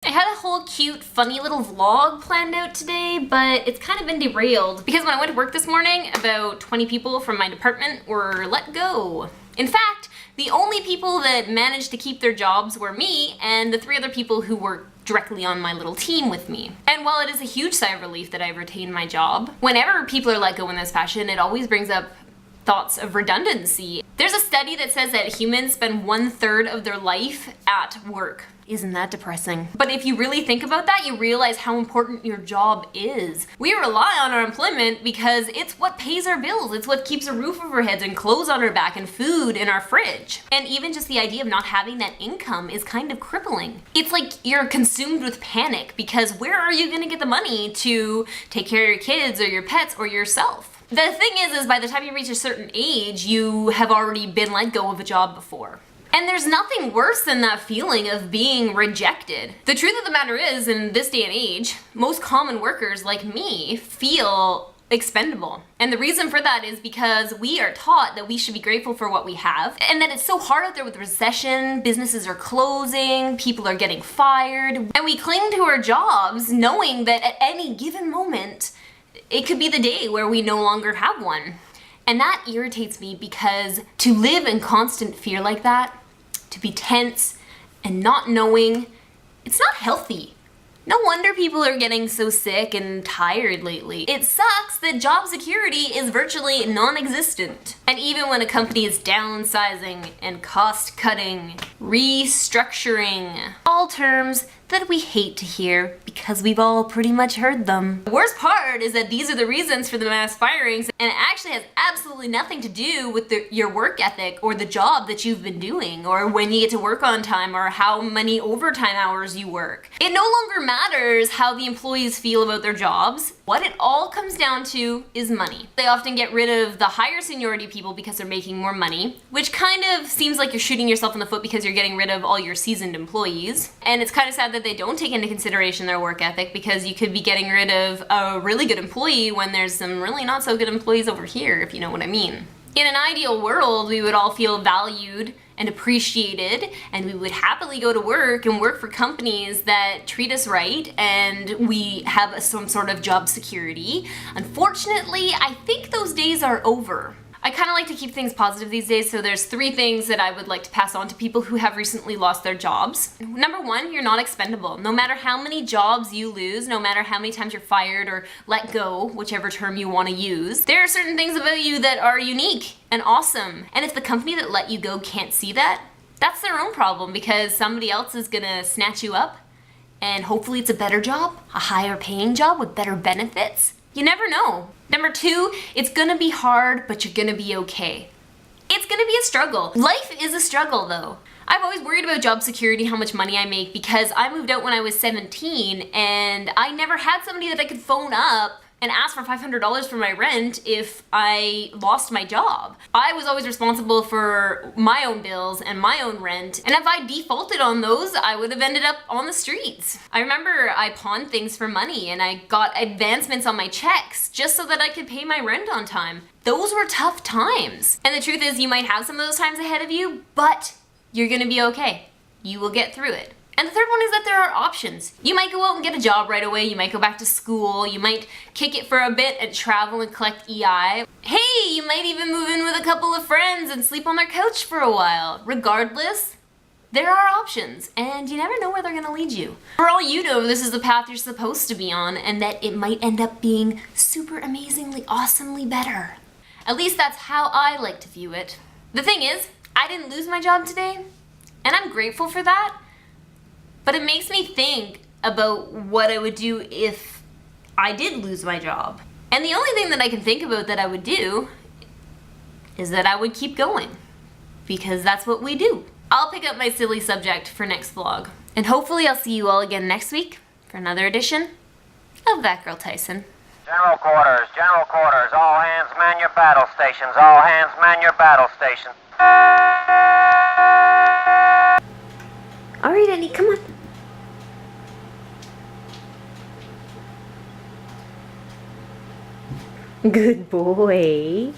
I had a whole cute, funny little vlog planned out today, but it's kind of been derailed because when I went to work this morning, about 20 people from my department were let go. In fact, the only people that managed to keep their jobs were me and the 3 other people who worked directly on my little team with me. And while it is a huge sigh of relief that I've retained my job, whenever people are let go in this fashion, it always brings up thoughts of redundancy. There's a study that says that humans spend 1/3 of their life at work. Isn't that depressing? But if you really think about that, you realize how important your job is. We rely on our employment because it's what pays our bills. It's what keeps a roof over our heads and clothes on our back and food in our fridge. And even just the idea of not having that income is kind of crippling. It's like you're consumed with panic because where are you gonna get the money to take care of your kids or your pets or yourself? The thing is by the time you reach a certain age, you have already been let go of a job before. And there's nothing worse than that feeling of being rejected. The truth of the matter is, in this day and age, most common workers like me feel expendable. And the reason for that is because we are taught that we should be grateful for what we have, and that it's so hard out there with recession, businesses are closing, people are getting fired, and we cling to our jobs knowing that at any given moment, it could be the day where we no longer have one. And that irritates me because to live in constant fear like that, to be tense and not knowing, it's not healthy. No wonder people are getting so sick and tired lately. It sucks that job security is virtually non-existent. And even when a company is downsizing and cost-cutting, restructuring, all terms that we hate to hear because we've all pretty much heard them. The worst part is that these are the reasons for the mass firings, and it actually has absolutely nothing to do with your work ethic or the job that you've been doing or when you get to work on time or how many overtime hours you work. It no longer matters how the employees feel about their jobs. What it all comes down to is money. They often get rid of the higher seniority people because they're making more money, which kind of seems like you're shooting yourself in the foot because you're getting rid of all your seasoned employees. And it's kind of sad that they don't take into consideration their work ethic because you could be getting rid of a really good employee when there's some really not so good employees over here, if you know what I mean. In an ideal world, we would all feel valued and appreciated, and we would happily go to work and work for companies that treat us right, and we have some sort of job security. Unfortunately, I think those days are over. I kind of like to keep things positive these days, so there's 3 things that I would like to pass on to people who have recently lost their jobs. Number 1, you're not expendable. No matter how many jobs you lose, no matter how many times you're fired or let go, whichever term you want to use, there are certain things about you that are unique and awesome. And if the company that let you go can't see that, that's their own problem because somebody else is gonna snatch you up, and hopefully it's a better job, a higher paying job with better benefits. You never know. Number 2, it's gonna be hard, but you're gonna be okay. It's gonna be a struggle. Life is a struggle though. I've always worried about job security, how much money I make, because I moved out when I was 17 and I never had somebody that I could phone up and ask for $500 for my rent if I lost my job. I was always responsible for my own bills and my own rent, and if I defaulted on those, I would have ended up on the streets. I remember I pawned things for money and I got advancements on my checks just so that I could pay my rent on time. Those were tough times. And the truth is, you might have some of those times ahead of you, but you're gonna be okay. You will get through it. And the third one is that there are options. You might go out and get a job right away, you might go back to school, you might kick it for a bit and travel and collect EI. Hey, you might even move in with a couple of friends and sleep on their couch for a while. Regardless, there are options, and you never know where they're gonna lead you. For all you know, this is the path you're supposed to be on, and that it might end up being super amazingly, awesomely better. At least that's how I like to view it. The thing is, I didn't lose my job today, and I'm grateful for that. But it makes me think about what I would do if I did lose my job. And the only thing that I can think about that I would do is that I would keep going. Because that's what we do. I'll pick up my silly subject for next vlog. And hopefully I'll see you all again next week for another edition of That Girl Tyson. General quarters, all hands man your battle stations, all hands man your battle stations. Alright, Annie, come on. Good boy.